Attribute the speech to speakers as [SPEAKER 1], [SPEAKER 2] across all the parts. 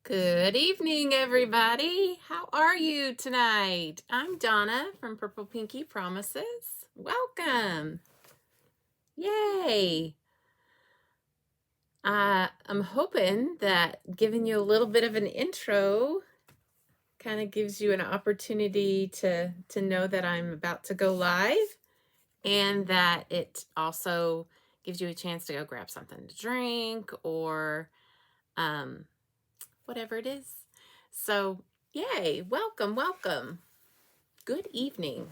[SPEAKER 1] Good evening, everybody. How are you tonight? I'm Donna from Purple Pinky Promises. Welcome. Yay. I'm hoping that giving you a little bit of an intro kind of gives you an opportunity to know that I'm about to go live, and that it also gives you a chance to go grab something to drink or whatever it is. So, yay, welcome. Good evening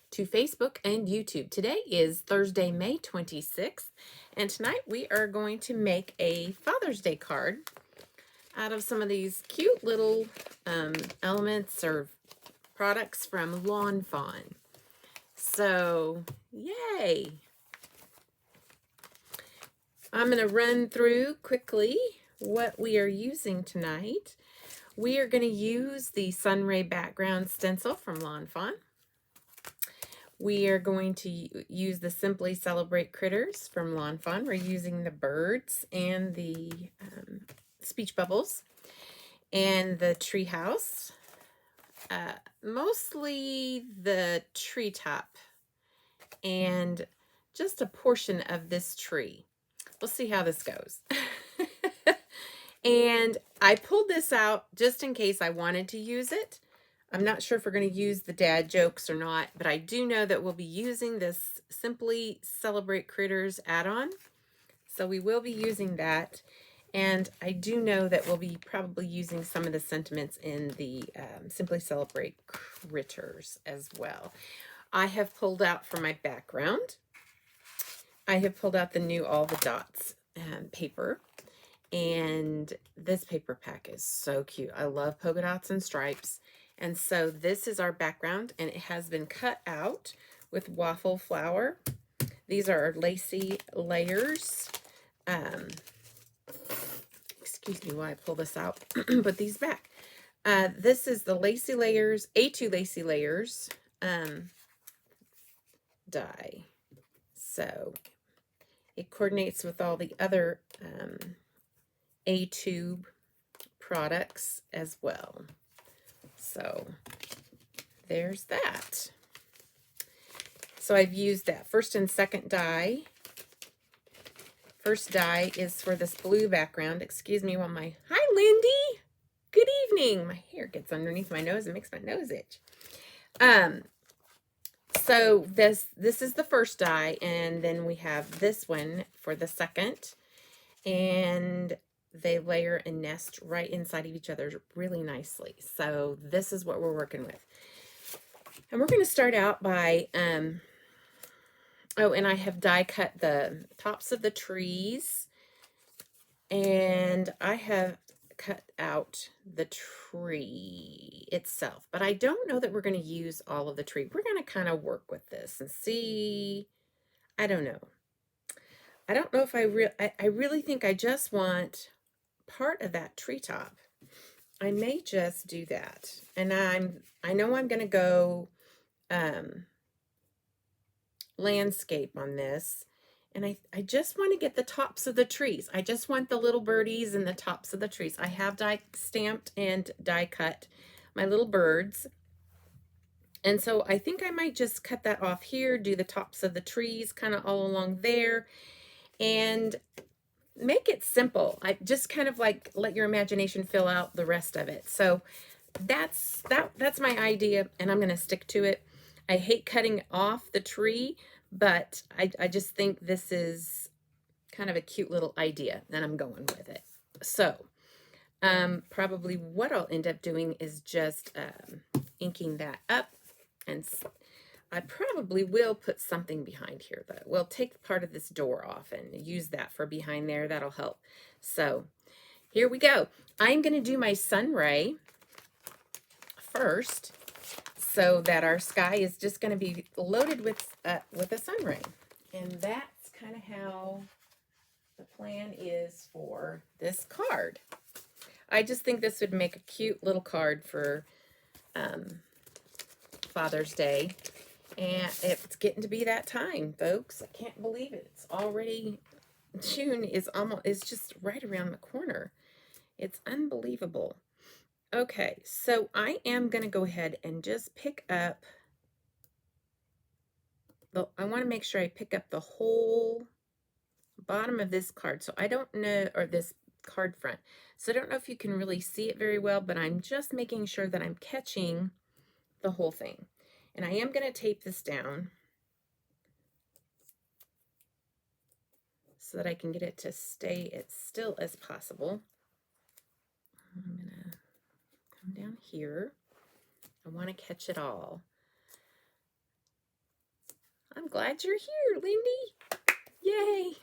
[SPEAKER 1] to Facebook and YouTube. Today is Thursday, May 26th, and tonight we are going to make a Father's Day card out of some of these cute little elements or products from Lawn Fawn. So, yay! I'm going to run through quickly what we are using tonight. We are going to use the Sunray background stencil from Lawn Fawn. We are going to use the Simply Celebrate Critters from Lawn Fawn. We're using the birds and the speech bubbles and the tree house. Mostly the treetop and just a portion of this tree. We'll see how this goes. And I pulled this out just in case I wanted to use it. I'm not sure if we're going to use the dad jokes or not, but I do know that we'll be using this Simply Celebrate Critters add-on. So we will be using that. And I do know that we'll be probably using some of the sentiments in the Simply Celebrate Critters as well. I have pulled out for my background, I have pulled out the new All the Dots paper. And this paper pack is so cute. I love polka dots and stripes. And so this is our background, and it has been cut out with waffle flower. These are our Lacy Layers. Excuse me while I pull this out. Put these back. This is the Lacy Layers, A2 Lacy Layers die. So it coordinates with all the other A-tube products as well. So there's that. So I've used that first and second die. First die is for this blue background. Excuse me while my... Hi, Lindy! Good evening! My hair gets underneath my nose and makes my nose itch. So this is the first die, and then we have this one for the second. And they layer and nest right inside of each other really nicely. So this is what we're working with. And we're going to start out by, oh, and I have die cut the tops of the trees. And I have cut out the tree itself. But I don't know that we're going to use all of the tree. We're going to kind of work with this and see. I don't know. I don't know if I really think I just want part of that treetop. I may just do that. And I know I'm going to go landscape on this. And I just want to get the tops of the trees. I just want the little birdies and the tops of the trees. I have die stamped and die cut my little birds. And so I think I might just cut that off here, do the tops of the trees kind of all along there, and make it simple. I just kind of like let your imagination fill out the rest of it. So that's my idea, and I'm going to stick to it. I hate cutting off the tree, but I just think this is kind of a cute little idea, and I'm going with it. So probably what I'll end up doing is just inking that up, and I probably will put something behind here, though. We'll take part of this door off and use that for behind there. That'll help. So here we go. I'm going to do my Sunray first, so that our sky is just going to be loaded with a sunray. And that's kind of how the plan is for this card. I just think this would make a cute little card for Father's Day. And it's getting to be that time, folks. I can't believe it. It's already, June is just right around the corner. It's unbelievable. Okay, so I am going to go ahead and just pick up I want to make sure I pick up the whole bottom of this card. So I don't know, or this card front. So I don't know if you can really see it very well, but I'm just making sure that I'm catching the whole thing. And I am going to tape this down so that I can get it to stay as still as possible. I'm going to come down here. I want to catch it all. I'm glad you're here, Lindy. Yay.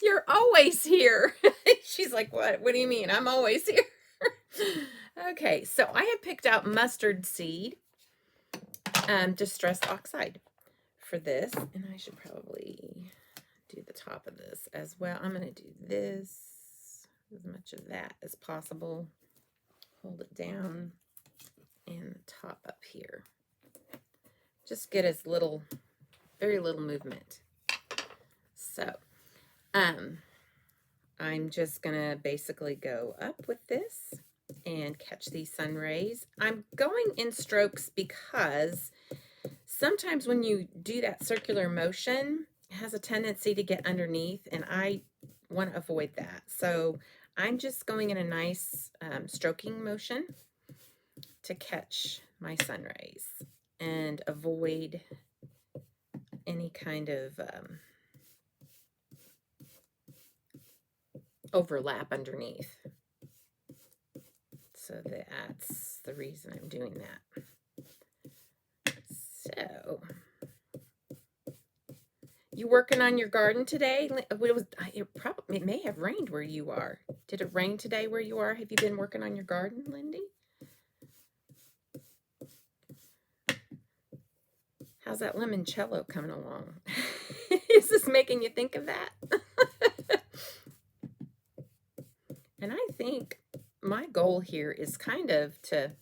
[SPEAKER 1] You're always here. She's like, what? What do you mean? I'm always here. Okay, so I have picked out mustard seed, distressed oxide for this. And I should probably do the top of this as well. I'm going to do this, as much of that as possible. Hold it down, and the top up here. Just get as little, very little movement. So, I'm just gonna basically go up with this and catch these sun rays. I'm going in strokes because sometimes when you do that circular motion, it has a tendency to get underneath, and I want to avoid that. So I'm just going in a nice stroking motion to catch my sun rays and avoid any kind of overlap underneath. So that's the reason I'm doing that. So, you working on your garden today? It may have rained where you are. Did it rain today where you are? Have you been working on your garden, Lindy? How's that limoncello coming along? Is this making you think of that? And I think my goal here is kind of to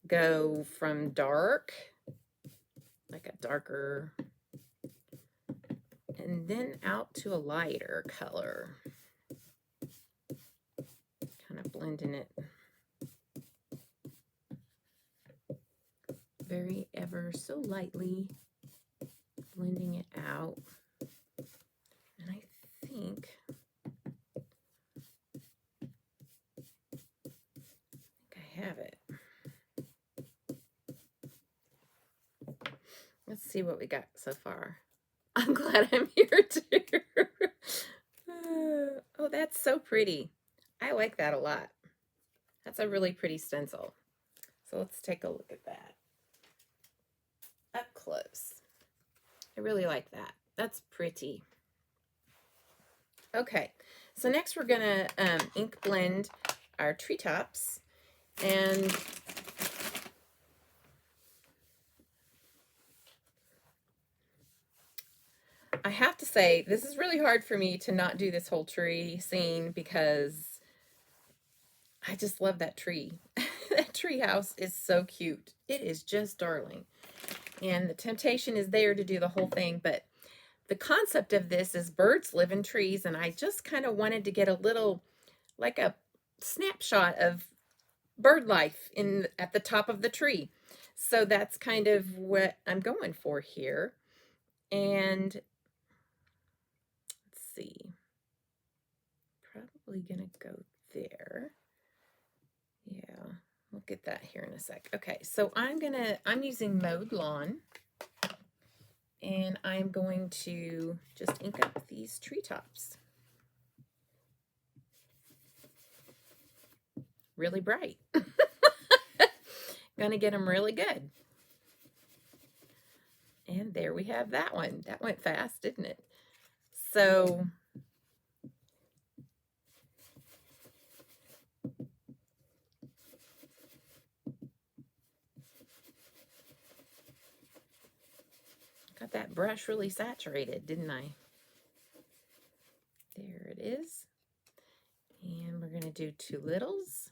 [SPEAKER 1] go from dark, like a darker, and then out to a lighter color. Kind of blending it very ever so lightly, blending it out. And I think I have it. Let's see what we got so far. I'm glad I'm here too. Oh, that's so pretty. I like that a lot. That's a really pretty stencil. So let's take a look at that up close. I really like that. That's pretty. Okay, so next we're gonna ink blend our treetops, and I have to say, this is really hard for me to not do this whole tree scene because I just love that tree. That tree house is so cute. It is just darling. And the temptation is there to do the whole thing, but the concept of this is birds live in trees, and I just kind of wanted to get a little, like a snapshot of bird life at the top of the tree. So that's kind of what I'm going for here. And let's see, probably gonna go there. Yeah, we'll get that here in a sec. Okay, so I'm using Mowed Lawn, and I'm going to just ink up these treetops. Really bright. Gonna get them really good. And there we have that one. That went fast, didn't it? So got that brush really saturated, didn't I? There it is. And we're going to do two littles.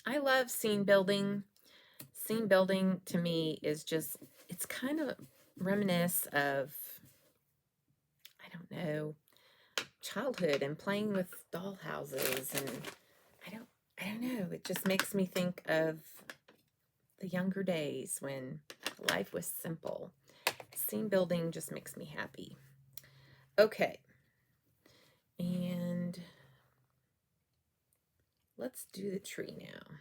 [SPEAKER 1] I love scene building. Scene building to me is just, it's kind of reminisce of, I don't know, childhood and playing with doll houses, and I don't know, it just makes me think of the younger days when life was simple. Scene building just makes me happy. Okay, and let's do the tree now.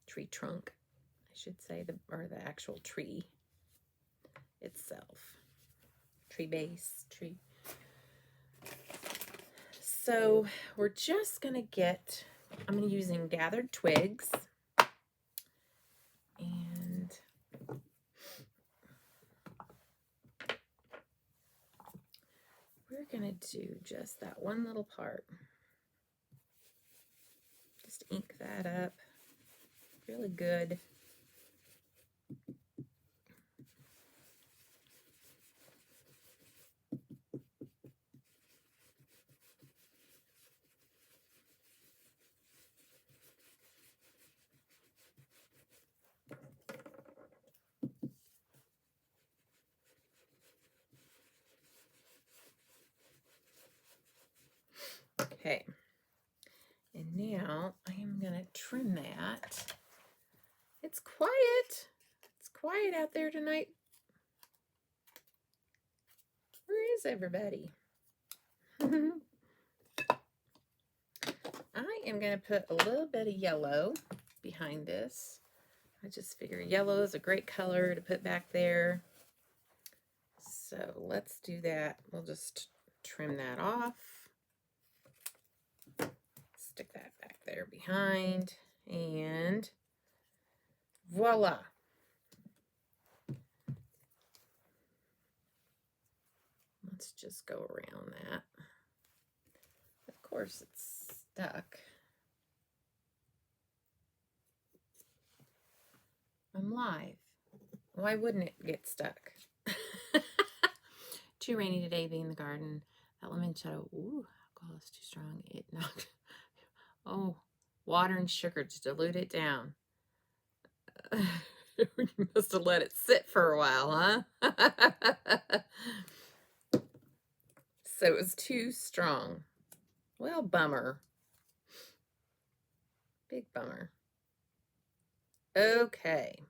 [SPEAKER 1] Tree trunk, I should say, or the actual tree itself. Tree base, tree. So we're just gonna get, I'm gonna using gathered twigs, and we're gonna do just that one little part. Just ink that up really good. Okay, and now I am going to trim that. It's quiet. It's quiet out there tonight. Where is everybody? I am going to put a little bit of yellow behind this. I just figure yellow is a great color to put back there. So let's do that. We'll just trim that off. Stick that back there behind, and voila. Let's just go around that. Of course, it's stuck. I'm live. Why wouldn't it get stuck? Too rainy today, being in the garden. That lemon shadow, ooh, alcohol is too strong. It knocked. Oh, water and sugar to dilute it down. You must have let it sit for a while, huh? So it was too strong. Well, bummer. Big bummer. Okay,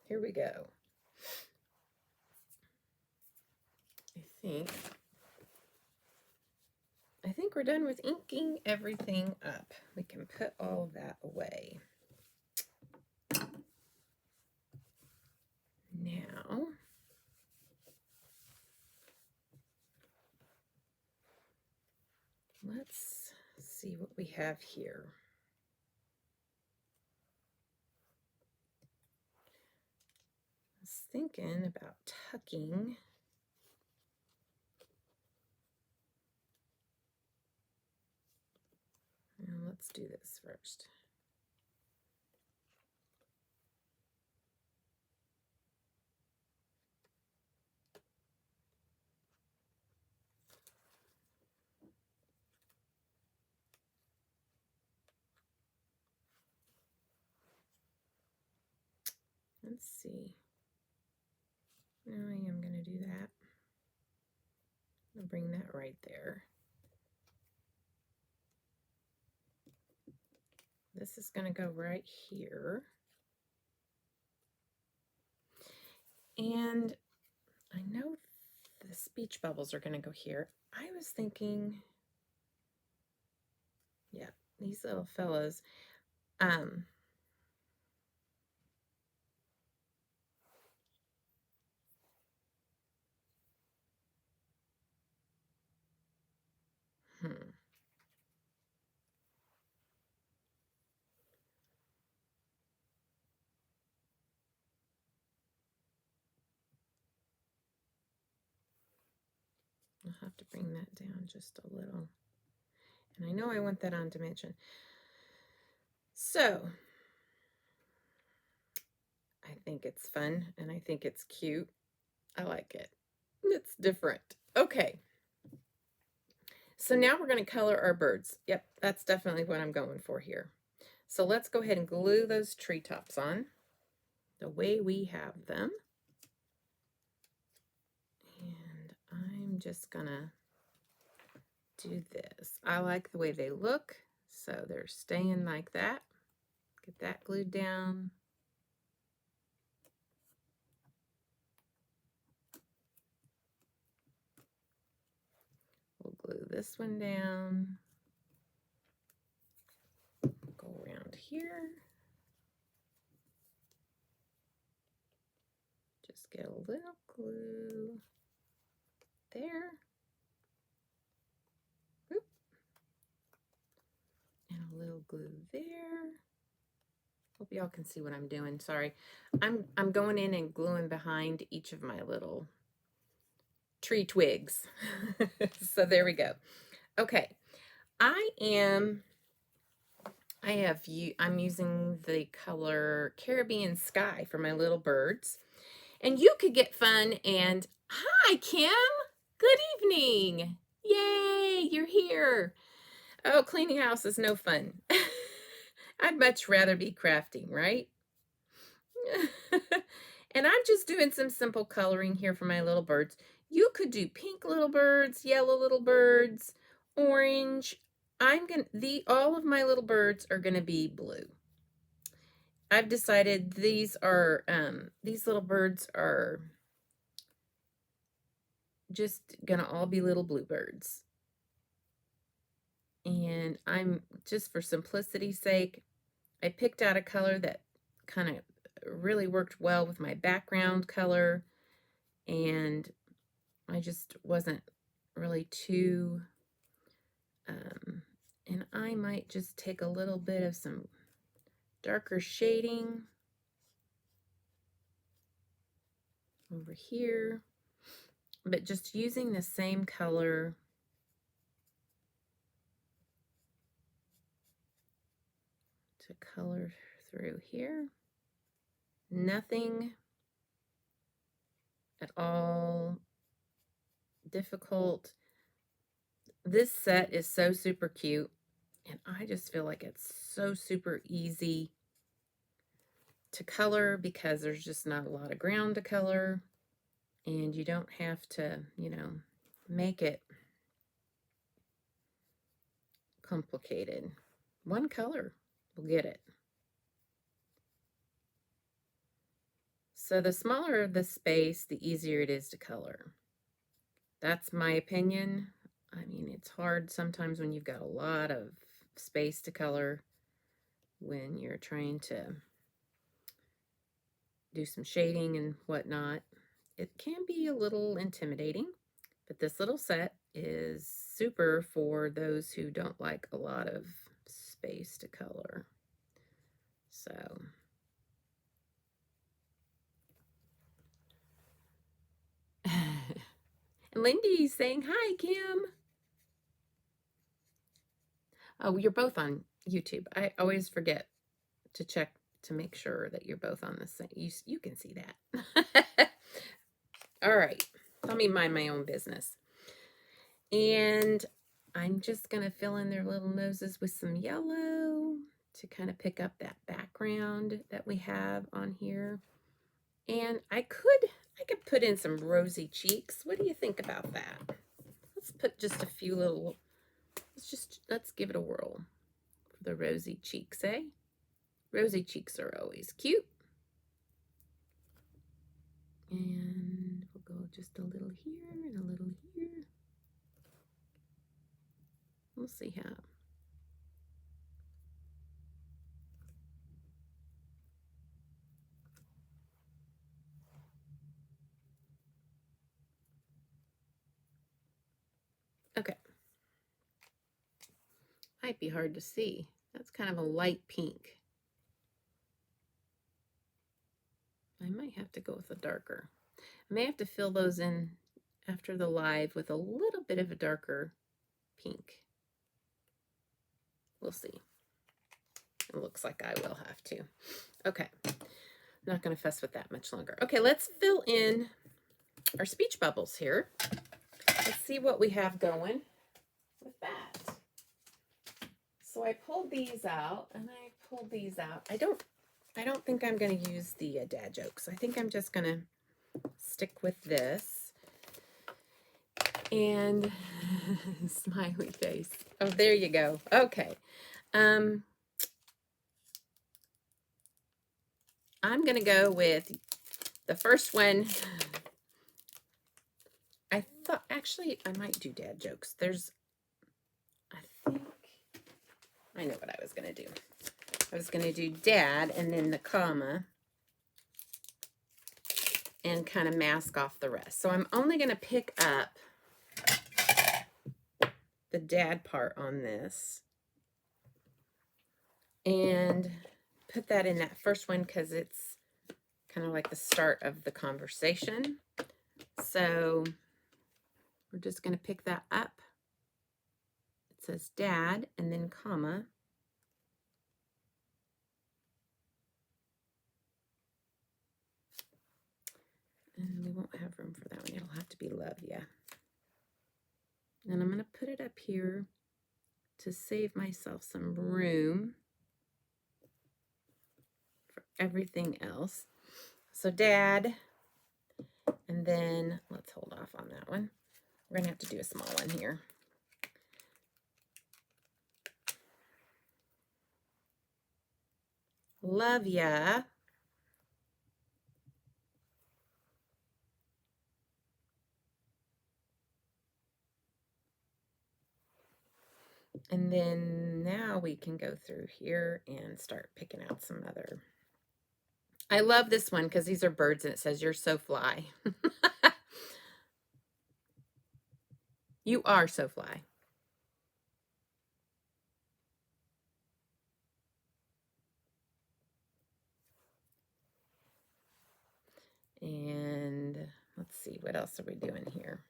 [SPEAKER 1] here we go. I think we're done with inking everything up. We can put all of that away. Now, let's see what we have here. I was thinking about tucking. Now let's do this first. Let's see. Now I am going to do that. I'll bring that right there. This is going to go right here. And I know the speech bubbles are going to go here. I was thinking, yeah, these little fellas. I'll have to bring that down just a little. And I know I want that on dimension. So, I think it's fun and I think it's cute. I like it. It's different. Okay. So now we're going to color our birds. Yep, that's definitely what I'm going for here. So let's go ahead and glue those treetops on the way we have them. And I'm I'm just gonna do this. I like the way they look, so they're staying like that. Get that glued down. We'll glue this one down. Go around here. Just get a little glue there. Oop. And a little glue there. Hope y'all can see what I'm doing. Sorry. I'm going in and gluing behind each of my little tree twigs. So there we go. Okay. I'm using the color Caribbean Sky for my little birds. And you could get fun and, hi, Kim. Good evening. Yay, you're here. Oh, cleaning house is no fun. I'd much rather be crafting, right? And I'm just doing some simple coloring here for my little birds. You could do pink little birds, yellow little birds, orange. All of my little birds are gonna be blue. I've decided these little birds are just gonna all be little bluebirds. And I'm just, for simplicity's sake, I picked out a color that kind of really worked well with my background color, and I just wasn't really too, and I might just take a little bit of some darker shading over here, but just using the same color to color through here. Nothing at all difficult. This set is so super cute, and I just feel like it's so super easy to color because there's just not a lot of ground to color, and you don't have to, you know, make it complicated. One color will get it. So the smaller the space, the easier it is to color. That's my opinion. I mean, it's hard sometimes when you've got a lot of space to color, when you're trying to do some shading and whatnot. It can be a little intimidating, but this little set is super for those who don't like a lot of space to color. So and Lindy's saying, hi, Kim. Oh, you're both on YouTube. I always forget to check to make sure that you're both on the same. You can see that. All right. Let me mind my own business. And I'm just going to fill in their little noses with some yellow to kind of pick up that background that we have on here. And I could put in some rosy cheeks. What do you think about that? Let's put just a few little, let's give it a whirl for the rosy cheeks, eh? Rosy cheeks are always cute. And we'll go just a little here and a little here. We'll see how. Okay. Might be hard to see. That's kind of a light pink. I might have to go with a darker. I may have to fill those in after the live with a little bit of a darker pink. We'll see. It looks like I will have to. Okay. I'm not going to fuss with that much longer. Okay, let's fill in our speech bubbles here. Let's see what we have going with that. So I pulled these out, and I pulled these out. I don't think I'm going to use the dad jokes. I think I'm just going to stick with this. And smiley face. Oh, there you go. Okay. I'm going to go with the first one. I thought, actually, I might do dad jokes. I know what I was going to do. I was going to do dad and then the comma and kind of mask off the rest. So I'm only going to pick up the dad part on this and put that in that first one because it's kind of like the start of the conversation. So we're just going to pick that up. It says dad and then comma. And we won't have room for that one. It'll have to be love, yeah. And I'm going to put it up here to save myself some room for everything else. So dad, and then let's hold off on that one. We're going to have to do a small one here. Love ya. And then now we can go through here and start picking out some other. I love this one because these are birds and it says, "You're so fly." You are so fly. And let's see, what else are we doing here?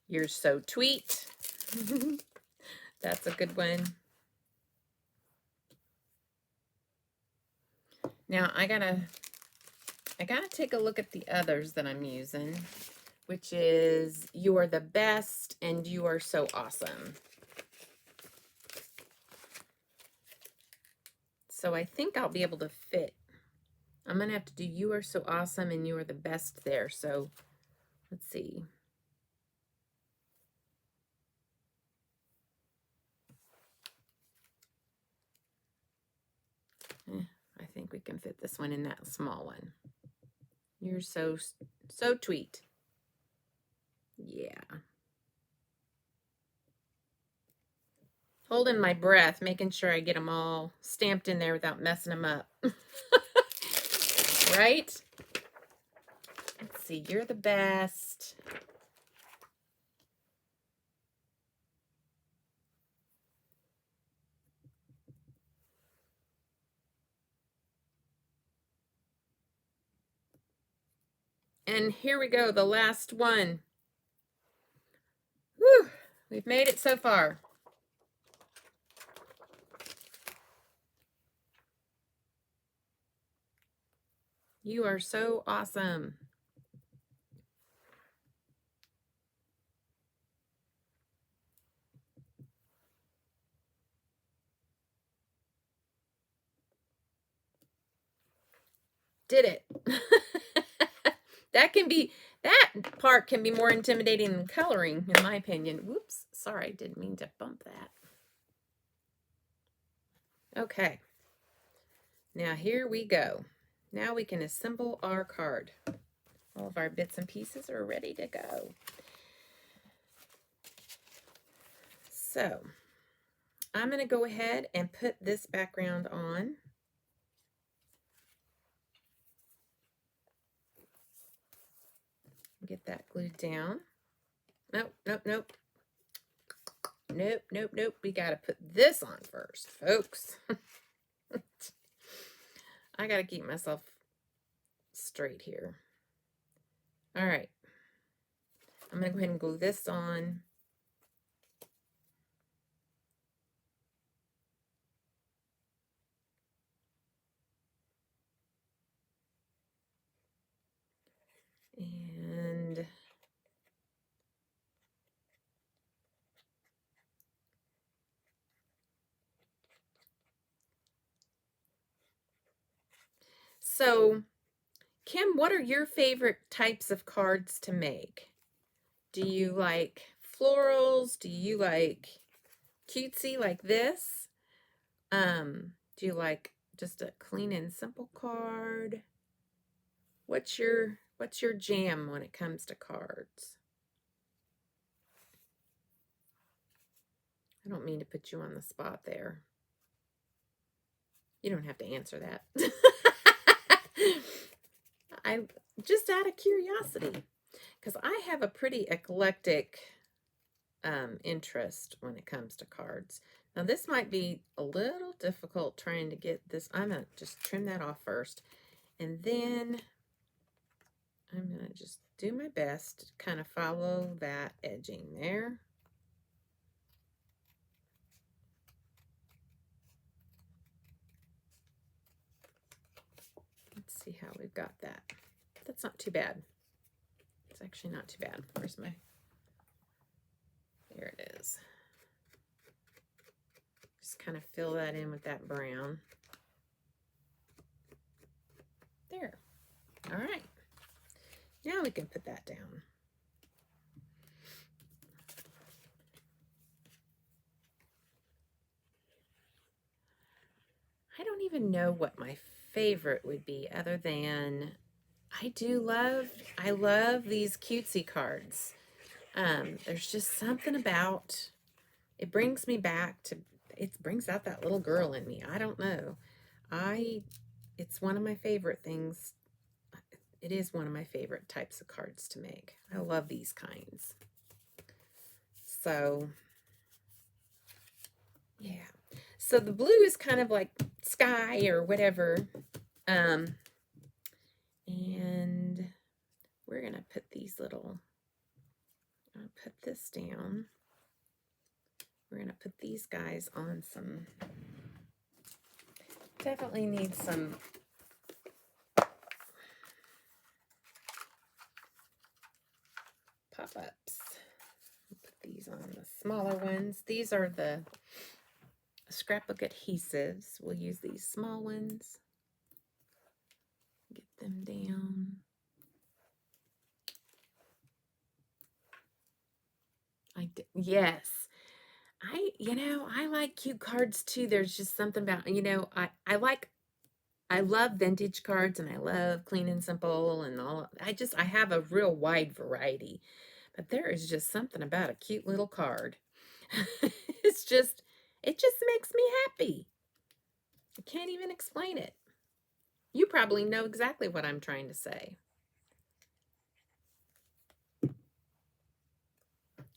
[SPEAKER 1] You're so tweet. That's a good one. Now I gotta take a look at the others that I'm using, which is "You are the best" and "You are so awesome." So I think I'll be able to fit. I'm gonna have to do "You are so awesome" and "You are the best" there. So let's see. I think we can fit this one in that small one. You're so tweet. Yeah. Holding my breath, making sure I get them all stamped in there without messing them up. Right? Let's see. You're the best. And here we go, the last one. Whew, we've made it so far. You are so awesome. Did it. That part can be more intimidating than coloring, in my opinion. Whoops, sorry, didn't mean to bump that. Okay, now here we go. Now we can assemble our card. All of our bits and pieces are ready to go. So I'm going to go ahead and put this background on. Get that glued down. Nope, nope, nope. Nope, nope, nope. We got to put this on first, folks. I got to keep myself straight here. All right. I'm going to go ahead and glue this on. And so, Kim, what are your favorite types of cards to make? Do you like florals? Do you like cutesy like this? Do you like just a clean and simple card? What's your jam when it comes to cards? I don't mean to put you on the spot there. You don't have to answer that. I'm just out of curiosity, because I have a pretty eclectic interest when it comes to cards. Now this might be a little difficult trying to get this. I'm going to just trim that off first, and then I'm going to just do my best to kind of follow that edging there. Let's see how we've got that. That's not too bad. It's actually not too bad. Where's my... There it is. Just kind of fill that in with that brown. There. All right. Now we can put that down. I don't even know what my favorite would be, other than I love these cutesy cards. There's just something about, it brings me back to, it brings out that little girl in me. I don't know. It's one of my favorite things. It is one of my favorite types of cards to make. I love these kinds. So, yeah. So the blue is kind of like sky or whatever. And we're going to put these little, I'll put this down. We're going to put these guys on some, definitely need some pop-ups. Put these on the smaller ones. These are the scrapbook adhesives. We'll use these small ones. Get them down. Yes. I like cute cards too. There's just something about, I love vintage cards, and I love clean and simple and all. I have a real wide variety, but there is just something about a cute little card. It just makes me happy. I can't even explain it. You probably know exactly what I'm trying to say,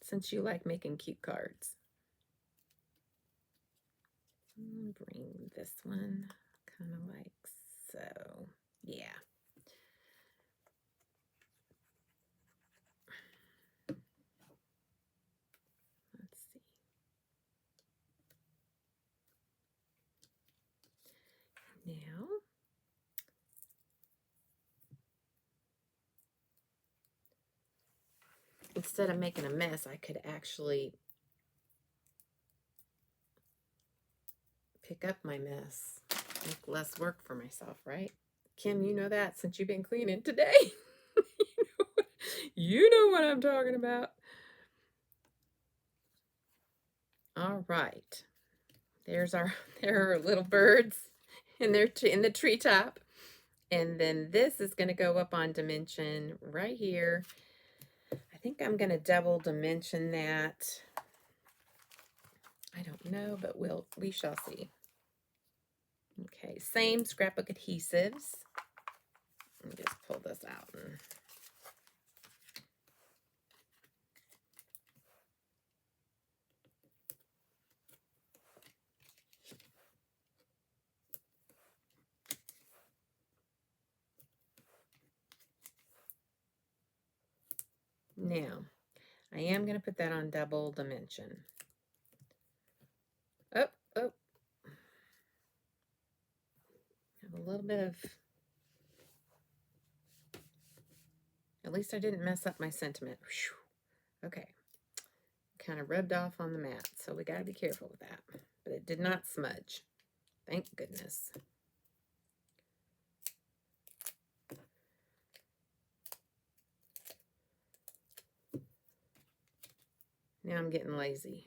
[SPEAKER 1] since you like making cute cards. Bring this one kind of like so. Yeah. Let's see. Now, instead of making a mess, I could actually pick up my mess, make less work for myself, right? Kim, you know that since you've been cleaning today. You know what I'm talking about. All right. There are little birds in the treetop. And then this is going to go up on dimension right here. I think I'm going to double dimension that. I don't know, but we shall see. Okay, same scrapbook adhesives. Let me just pull this out. Now, I am going to put that on double dimension. Oh. Have a little bit of, at least I didn't mess up my sentiment. Whew. Okay. Kind of rubbed off on the mat, so we got to be careful with that. But it did not smudge. Thank goodness. Now I'm getting lazy.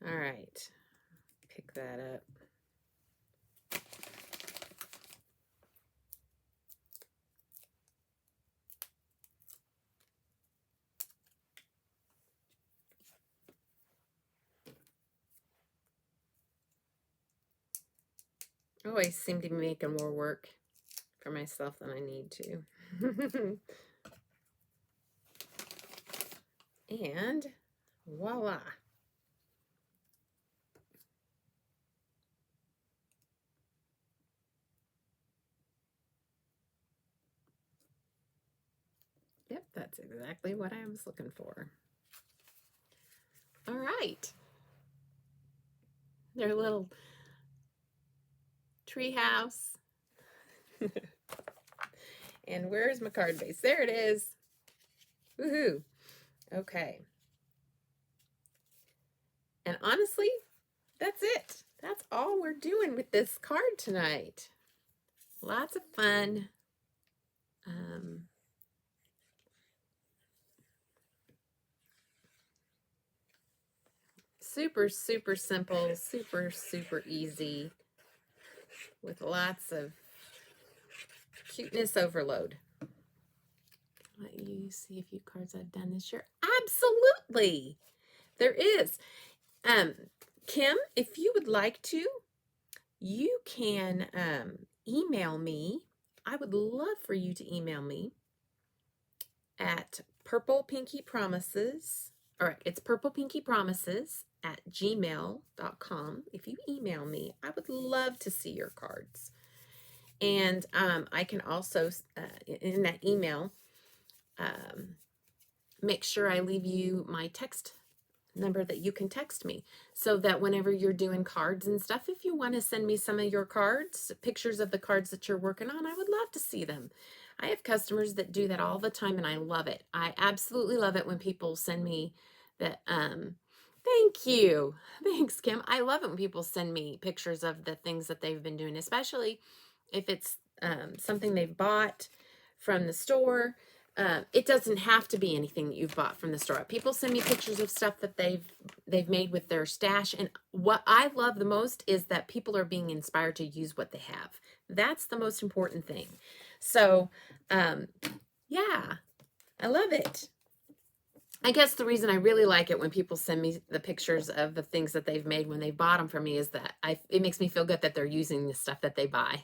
[SPEAKER 1] All right, pick that up. I always seem to be making more work for myself than I need to. And voila. Yep, that's exactly what I was looking for. All right. Their little tree house. And where's my card base? There it is. Woohoo. Okay. And honestly, that's it. That's all we're doing with this card tonight. Lots of fun. Super, super simple, super, super easy, with lots of cuteness overload. Let you see a few cards I've done this year. Absolutely. There is. Kim, if you would like to, you can email me. I would love for you to email me at purplepinkypromises. All right, it's purplepinkypromises@gmail.com. If you email me, I would love to see your cards. And I can also, in that email, make sure I leave you my text number that you can text me, so that whenever you're doing cards and stuff, if you want to send me some of your cards, pictures of the cards that you're working on, I would love to see them. I have customers that do that all the time, and I love it. I absolutely love it when people send me that. Thank you. Thanks, Kim. I love it when people send me pictures of the things that they've been doing, especially if it's something they've bought from the store. It doesn't have to be anything that you've bought from the store. People send me pictures of stuff that they've made with their stash, and what I love the most is that people are being inspired to use what they have. That's the most important thing. So, yeah, I love it. I guess the reason I really like it when people send me the pictures of the things that they've made when they bought them from me is that it makes me feel good that they're using the stuff that they buy.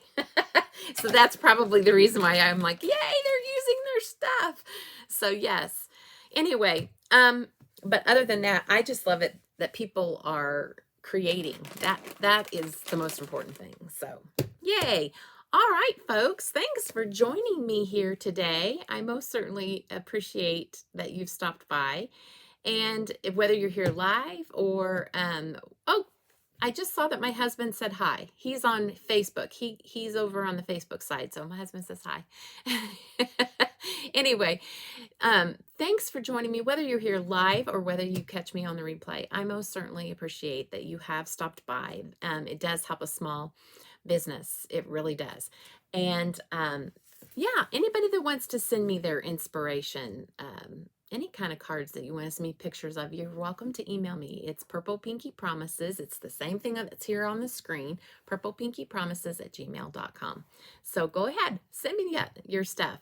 [SPEAKER 1] So that's probably the reason why I'm like, yay, they're using their stuff. So yes. Anyway, but other than that, I just love it that people are creating. That is the most important thing. So yay. All right, folks, thanks for joining me here today. I most certainly appreciate that you've stopped by. And whether you're here live or, oh, I just saw that my husband said hi. He's on Facebook. He's over on the Facebook side, so my husband says hi. Anyway, thanks for joining me, whether you're here live or whether you catch me on the replay. I most certainly appreciate that you have stopped by. It does help a small business. It really does. And yeah, anybody that wants to send me their inspiration, any kind of cards that you want to send me pictures of, you're welcome to email me. It's Purple Pinky Promises. It's the same thing that's here on the screen, purplepinkypromises@gmail.com. So go ahead, send me your stuff.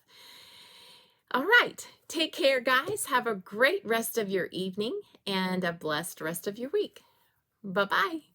[SPEAKER 1] All right, take care, guys. Have a great rest of your evening and a blessed rest of your week. Bye-bye.